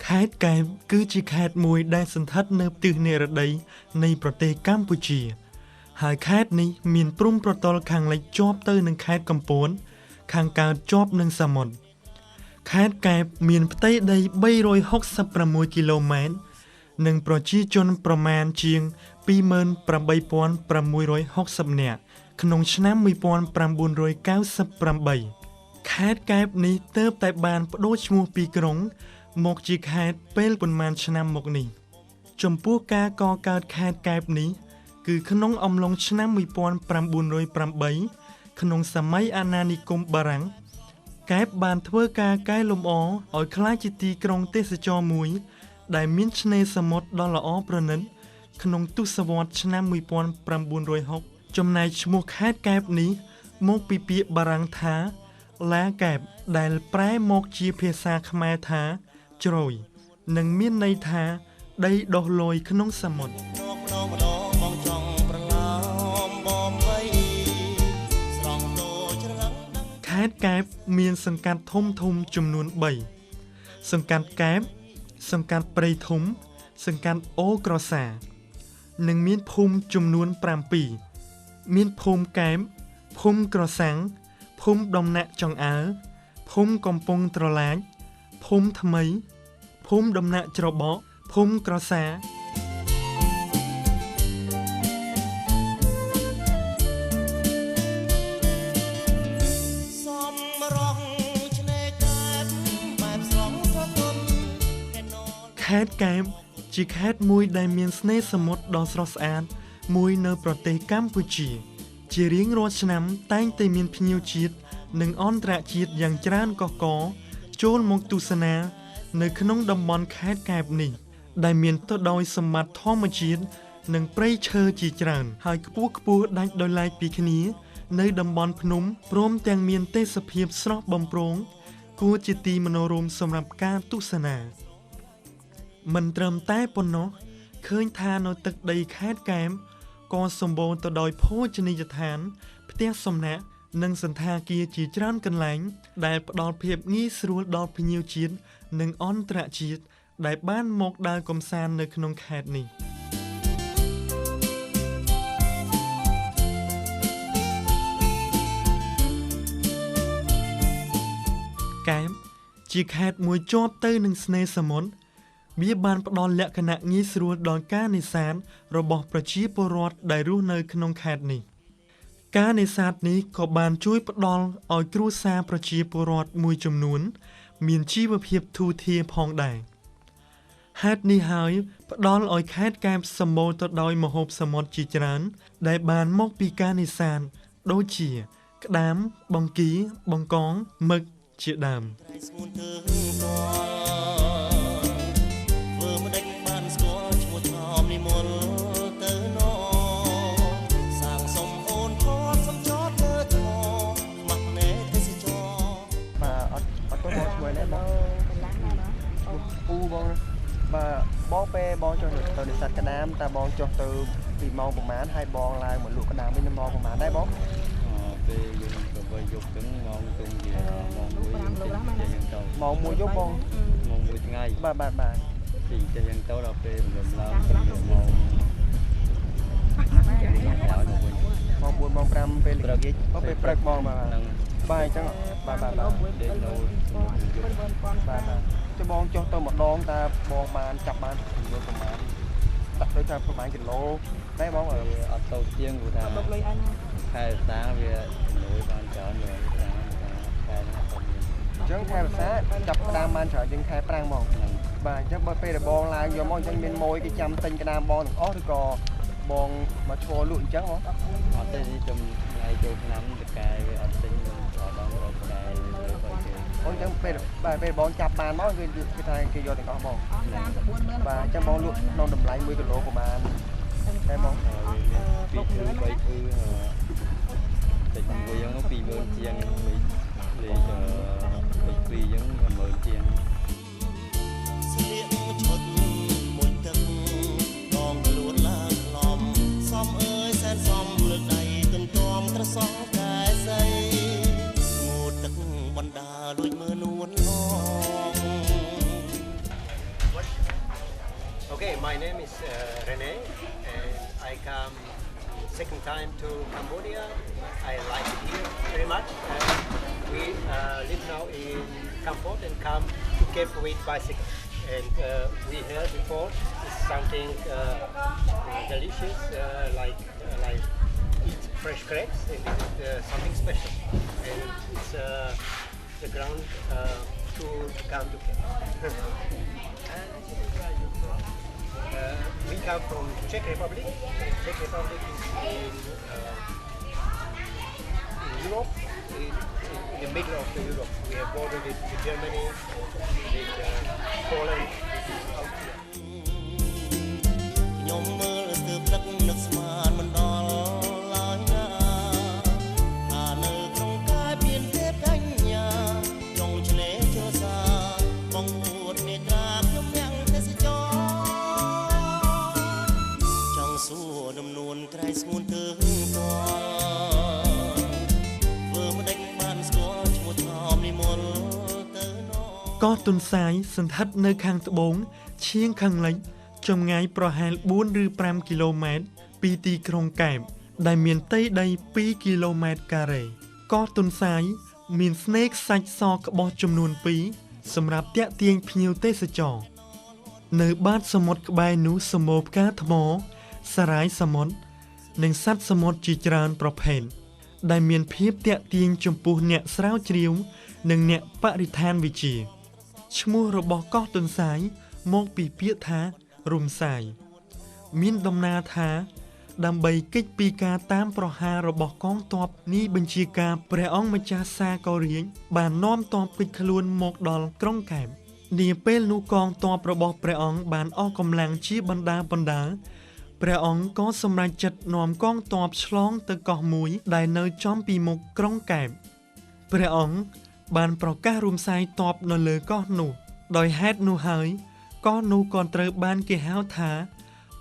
ខេត្តកែបគឺជាខេត្តមួយដែលសន្ធិដ្ឋនៅទិសនិរតីនៃប្រទេសកម្ពុជាហើយខេត្តនេះមានព្រំប្រទល់ខាងលិចជាប់ទៅនឹងខេត្តកំពតខាងកើតជាប់នឹងសមុទ្រខេត្តកែបមានផ្ទៃដី366គីឡូម៉ែត្រនិងប្រជាជនប្រមាណជាង 28,660 នាក់ក្នុងឆ្នាំ 1998 ខេត្តកែបនេះទើបតែបានប្តូរឈ្មោះពីក្រុងមកជាខេត្តពេលប៉ុន្មានឆ្នាំមកនេះចំពោះការកកើតខេត្តកែបនេះគឺក្នុងអំឡុងឆ្នាំ 1908 ក្នុងសម័យអាណានិគមបារាំងកែបបានធ្វើការកែលម្អឲ្យក្លាយជាទីក្រុងទេសចរណ៍មួយដែលមានឆ្នេរសមុទ្រដ៏ល្អប្រណិតក្នុងទសវត្សរ៍ឆ្នាំ 1960 ចំណែកឈ្មោះខេត្តកែបនេះមកពីពាក្យបារាំងថាឡាកែបដែលប្រែមកជាភាសាខ្មែរថាជ្រោយនិងមានន័យថាដីដុះលយក្នុងសមុទ្រខេត្តកែបមានសង្កាត់ធំចំនួន3សង្កាត់កែបសង្កាត់ព្រៃធំសង្កាត់អូក្រសានិងមានភូមិចំនួន7មានភូមិកែបភូមិក្រសាំងភូមិដំណាក់ចង្អើភូមិកំពង់ត្រឡាចភូមិថ្មីភូមិដំណាក់ច្របក់ភូមិក្រសាខេត្តកែបជាខេត្តមួយដែលមានស្នេហ៍សមុទ្រដ៏ស្រស់ស្អាតមួយនៅប្រទេសកម្ពុជាជារៀងរាល់ឆ្នាំតែងតែមានភ្ញៀវជាតិនិងអន្តរជាតិយ៉ាងច្រើនកុះករចូលមកទស្សនានៅក្នុងតំបន់ខេត្តកែបនេះដែលមានទៅដោយសម្បត្តិធម្មជាតិនិងព្រៃឈើជាច្រើនហើយខ្ពស់ដាច់ដោយឡែកពីគ្នានៅតំបន់ភ្នំព្រមទាំងមានទេសភាពស្រស់បំព្រងគួរជាទីមនោរម្យសម្រាប់ការទស្សនាមិនត្រឹមតែប៉ុណ្ណោះឃើញថានៅទឹកដីខេត្តកែបក៏សម្បូរទៅដោយភោជនីយដ្ឋានផ្ទះសំណាក់និងសន្តាគារជាច្រើនកន្លែងដែលផ្ដល់ភាពងាយស្រួលដល់ភ្ញៀវជាតិនិងអន្តរជាតិដែលបានមកដើរកម្សាន្តនៅក្នុងខេត្តនេះកែបជាខេត្តមួយជាប់ទៅនឹងស្នេហ៍សមុទ្រវាបានផ្ដល់លក្ខណៈងាយស្រួលដល់ការនេសាទរបស់ប្រជាពលរដ្ឋដែលរស់នៅក្នុងខេត្តនេះការនេសាទនេះក៏បានជួយផ្ដល់ឲ្យគ្រួសារប្រជាពលរដ្ឋមួយចំនួនមានជីវភាពធូរធារផងដែរហេតុនេះហើយផ្ដល់ឲ្យខេត្តកែបសម្បូរទៅដោយម្ហូបសមុទ្រជាច្រើនដែលបានមកពីការនេសាទដូចជាក្តាមបង្គាបង្កងមឹកជាដើមបងពេលបងចុះទៅនេសាទក្តាមតើបងចុះទៅពីម៉ោងប្រហែលហើយបងឡើងមកលក់ក្តាមវិញម៉ោងប្រហែលដែរបងពេលយើងទៅវិញយប់ទៅម៉ោងទុំវាម៉ោង1យើងទៅម៉ោង1យប់បងម៉ោង1ថ្ងៃបាទពីចេះយើងទៅដល់ពេលរំលងទៅម៉ោង4ម៉ោង5ពេលល្ងាចពេលព្រឹកបងបាទអញ្ចឹងបាទដេកនៅបាទចុះបងចុះទៅម្ដងតើបងបានចាប់បានចំនួនប្រមាណដាក់ទៅថាប្រហែលគីឡូតែបងអត់ទៅជាងព្រោះថាខែសាវាចំនួនបានច្រើនវាខែណាក៏មានអញ្ចឹងខែសាចាប់ក្តាមបានច្រើនជាងខែប្រាំងហ្មងបាទអញ្ចឹងបើពេលដែលបងឡើងយកមកអញ្ចឹងមានម៉ួយគេចាំទិញក្តាមបងទាំងអស់ឬក៏បងមកឈរលក់អញ្ចឹងបងអត់ទេចំថ្ងៃចូលឆ្នាំតកែវាអត់ទិញដល់ដល់រកតកែលើបើគេអូអញ្ចឹងពេលបងចាប់បានមកគឺគេថាគេយកទាំងអស់បងបាទអញ្ចឹងបងលក់ក្នុងតម្លៃ1គីឡូប្រហែលតែបង2 3 3តិចមួយហ្នឹង20000ជាងលេខ2ហ្នឹង10000ជាងស្លៀកឈុតមួយទឹកដងខ្លួនឡើងក្លំសំអើយសែនសំលើកដៃទន្ទាំត្រសងកែសីងូតទឹកបណ្ដាល come second time to Cambodia. I like it here very much. We live now in Kampot and come to Cape with bicycle. And we heard before it's something delicious, like eat fresh crabs, and this is something special. And it's the ground to come to Cape. We come from Czech Republic. Czech Republic is in Europe, in the middle of the Europe. We have border with Germany, with Poland, with Austria. ខ្ញុំមើលស្ទើរទឹកនឹកស្មានមិនដល់ឡើយណាថានៅក្នុងកាយមានទេពកញ្ញាចង់ឆ្លេចរសាបងពួតមេត្រាខ្ញុំទាំងទេសចរចង់សួរដំនួនក្រៃស្ងួនទើងតធ្វើមិនដេញបានស្គាល់ឈ្មោះថមនិមលទៅណ កោះទុនសាយសន្ធិដ្ឋនៅខាងត្បូងឈៀងខាងលិចចម្ងាយប្រហែល4ឬ5គីឡូម៉ែត្រពីទីក្រុងកែបដែលមានផ្ទៃដី2គីឡូម៉ែត្រការ៉េកោះទុនសាយមានស្នេកសាច់សក្បោះចំនួន2សម្រាប់ទាក់ទាញភ្ញៀវទេសចរនៅបាតសមុទ្រក្បែរនោះសម្បូរផ្កាថ្មសារាយសមុទ្រនិងសត្វសមុទ្រជាច្រើនប្រភេទដែលមានភាពទាក់ទាញចំពោះអ្នកស្រាវជ្រាវនិងអ្នកបរិស្ថានវិទ្យាឈ្មោះរបស់កោះទុនសាយមកពីពាក្យថារំសាយមានដំណើរថាដើម្បីគេចពីការតាមប្រហាររបស់កងទ័ពនេះបញ្ជាការព្រះអង្គម្ចាស់សាកូរៀងបាននាំទ័ពគេចខ្លួនមកដល់ក្រុងកែបនាពេលនោះកងទ័ពរបស់ព្រះអង្គបានអស់កម្លាំងជាបណ្ដាព្រះអង្គក៏សម្រេចចិត្តនាំកងទ័ពឆ្លងទៅកោះមួយដែលនៅចំពីមុខក្រុងកែបព្រះអង្គបានប្រកាសរំសាយទ័ពនៅលើកោះនោះដោយហេតុនោះហើយកោះនោះក៏ត្រូវបានគេហៅថា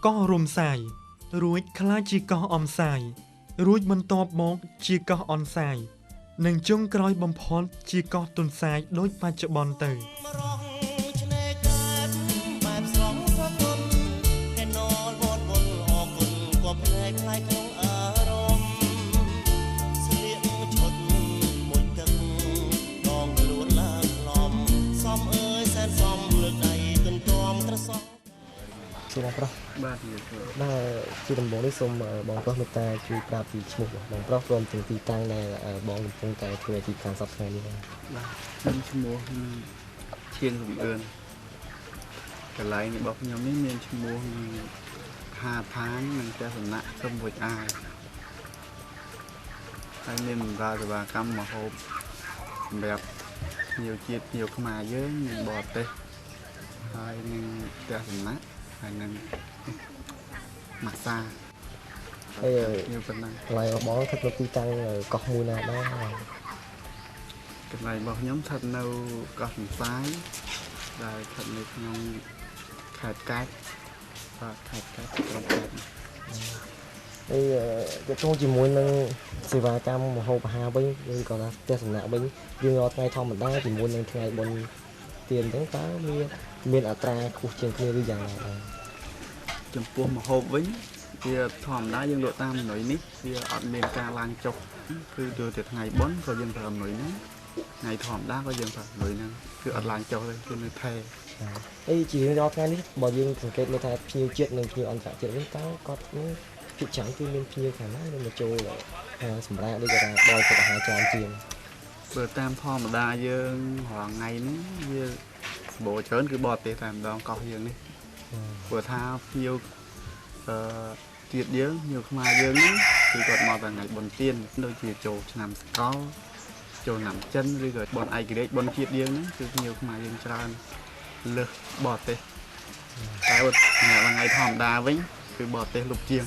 កោះរំសាយរួចក្លាយជាកោះអំសាយរួចបន្ទាប់មកជាកោះអនសាយនិងចុងក្រោយបំផុតជាកោះទុនសាយដូចបច្ចុប្បន្នទៅ ជាបងប្រុស បាទ ជាដំបូងនេះសូមបងប្រុសមេត្តាជួយប្រាប់ពីឈ្មោះបងប្រុសព្រមទាំងទីតាំងដែលបងកំពុងតែធ្វើទីខាងសប្តាហ៍នេះបាទ ខ្ញុំឈ្មោះឈៀងសំអឿនកន្លែងរបស់ខ្ញុំនេះមានឈ្មោះហាផាននិងទស្សនៈសំវិចអាយហើយមានបម្រើសេវាកម្មមហូបសម្រាប់ភ្ញៀវជាតិភ្ញៀវខ្មែរយើងនិងបរទេសហើយនឹងទស្សនៈហើយនឹងម៉ាសាហើយខ្ញុំប៉ុណ្ណឹង កន្លែងរបស់បងស្ថិតនៅទីតាំងកោះមួយណាដែរ កន្លែងរបស់ខ្ញុំស្ថិតនៅកោះសំសាយដែលស្ថិតនៅក្នុងខេត្តកែបបាទខេត្តកែបក្រុងកែប ហើយទៅចូលជាមួយនឹងសេវាកម្មមហូបអាហារវិញឬក៏ថាទស្សនៈវិញយើងរាល់ថ្ងៃធម្មតាជាមួយនឹងថ្ងៃបុណ្យទានហ្នឹងតើមានអត្រាខ្ពស់ជាងគ្នាឬយ៉ាងណាដែរ ចំពោះម្ហូបវិញវាធម្មតាយើងលក់តាមអនុយនេះវាអត់មានការឡើងចុះគឺទៅតែថ្ងៃបុណ្យក៏យើងប្រើអនុយហ្នឹងថ្ងៃធម្មតាក៏យើងប្រើអនុយហ្នឹងគឺអត់ឡើងចុះទេគឺនៅថេរ ហើយជារៀងរាល់ថ្ងៃនេះបើយើងសង្កេតមើលថាភ្ញៀវជាតិនិងភ្ញៀវអន្តរជាតិវិញតើគាត់ភាគច្រើនគឺមានភ្ញៀវខាងណាមកចូលសម្រាប់ដូចគេថាបរិភោគអាហារច្រើនជាង បើតាមធម្មតាយើងរាល់ថ្ងៃនេះវាសម្បូរច្រើនគឺបរទេសតែម្ដងកោះយើងនេះព្រោះថាភ្ញៀវទៀតយើងភ្ញៀវខ្មែរយើងនេះគឺគាត់មកតែថ្ងៃបុណ្យទានដូចជាចូលឆ្នាំសកលចូលឆ្នាំចិនឬក៏បុណ្យឯករាជ្យបុណ្យជាតិយើងហ្នឹងគឺភ្ញៀវខ្មែរយើងច្រើនលើសបរទេសតែថ្ងៃធម្មតាវិញគឺបរទេសលុបជាង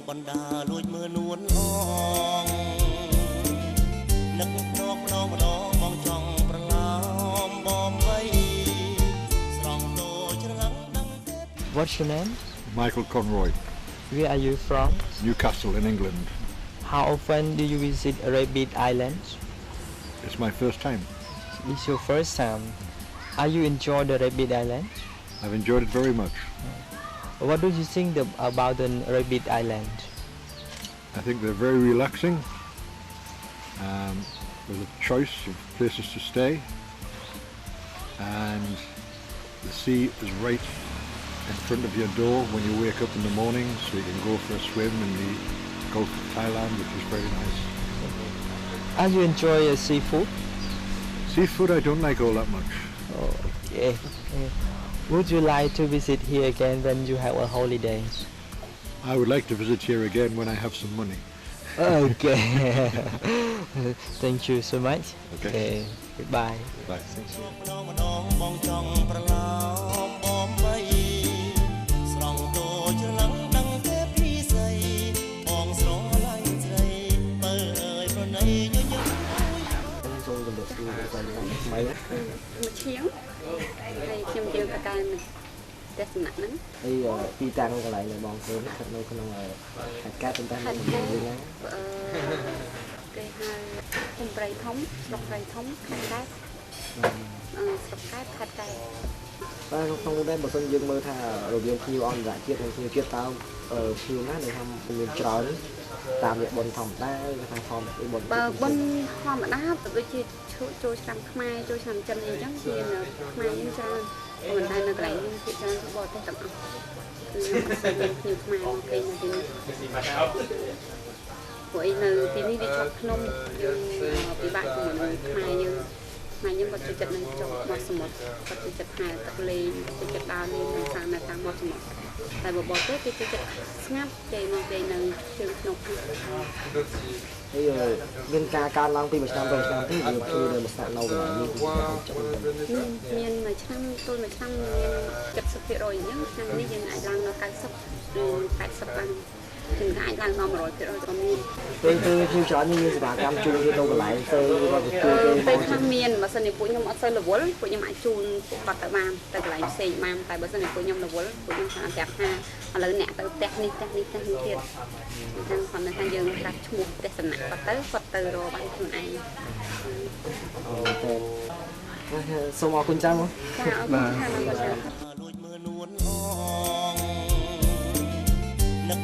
បណ្ដាលួចមើលនួនអងនឹកភ្នក់ម្ដងបងចង់ប្រឡំបំបីស្រង់តូចរឹងដឹងទេ What's your name? Michael Conroy, Where are you from? Newcastle in England. How often do you visit Rabbit Island? It's my first time. It's your first time. Are you enjoy the Rabbit Island? I've enjoyed it very much. What do you think about the Rabbit Island? I think they're very relaxing. There's a choice of places to stay, and the sea is right in front of your door when you wake up in the morning, so you can go for a swim in the Gulf of Thailand, which is very nice. Are you enjoy seafood? Seafood I don't like all that much. Okay. Would you like to visit here again when you have a holiday? I would like to visit here again when I have some money. Okay. Thank you so much. Okay. Goodbye. Bye. ម្ដងម្ដងបងចង់ប្រឡោមបងបីស្រង់តូចច្រឡឹងដឹងទេពីស្អីបងស្រឡាញ់ស្រីបើអើយប្រណីញញឹម ចូលទៅលើទីទៅតាមថ្មី មួយឈៀងហើយខ្ញុំយើងប្រកាសទស្សនៈហ្នឹង ហើយទីតាំងកន្លែងនៅបងខ្លួនស្ថិតនៅក្នុងខេត្តកែបប៉ុន្តែនៅក្នុងវិញណា គេហៅភូមិព្រៃធំស្រុកព្រៃធំខេត្តកែបស្រុកកែបខេត្តកែប តែក្នុងនោះដែរបើសិនយើងមើលថារវាងភ្ញៀវអន្តរជាតិនិងភ្ញៀវជាតិតើភ្ញៀវណាដែលថាមានច្រើនតាមរយៈបុណ្យធម្មតាឬថាធម្មតាបុណ្យ បើបុណ្យធម្មតាដូចជាចូលឆ្នាំខ្មែរចូលឆ្នាំចិនអីចឹងវានៅខ្មែរយើងច្រើនប៉ុន្តែនៅកន្លែងយើងភាគច្រើនបរទេសទាំងអស់គឺខ្ញុំអត់សូវមានភ្ញៀវខ្មែរមកគេនៅទីនេះព្រោះអីនៅទីនេះវាជាប់ភ្នំយើងពិបាកជាមួយនឹងខ្មែរយើងគាត់ចូលចិត្តនឹងចុះមាត់សមុទ្រគាត់ចូលចិត្តហែលទឹកលេងចូលចិត្តដើរលេងនៅតាមមាត់សមុទ្រតែបបរទេសគេចូលចិត្តស្ងាត់គេមកគេនៅជើងភ្នំហើយមានការកើនឡើងពីមួយឆ្នាំទៅឆ្នាំទេវាភ្ញៀវនៅស្នាក់នៅកន្លែងនេះមានមួយឆ្នាំទល់មួយឆ្នាំមាន 70% អញ្ចឹងឆ្នាំនេះយើងអាចឡើងដល់ 90 ឬ 80 បានถึงអាចឡើងដល់ 100% ក៏មាន ពេលគឺច្រើនមានសេវាកម្មជូនទៅកន្លែងទៅគាត់ទៅជួយគេ ពេលខ្លះមានបើសិនជាពួកខ្ញុំអត់សូវរវល់ពួកខ្ញុំអាចជូនគាត់ទៅបានទៅកន្លែងផ្សេងបានតែបើសិនជាពួកខ្ញុំរវល់ពួកខ្ញុំថាប្រាប់ថាឥឡូវអ្នកទៅផ្ទះនេះទៀតអញ្ចឹងគាត់ថាយើងប្រាប់ឈ្មោះទស្សនៈគាត់ទៅរកបានខ្លួនឯង សូមអរគុណចាំមក ចាអរគុណច្រើន លួចមើលនួនអងនឹក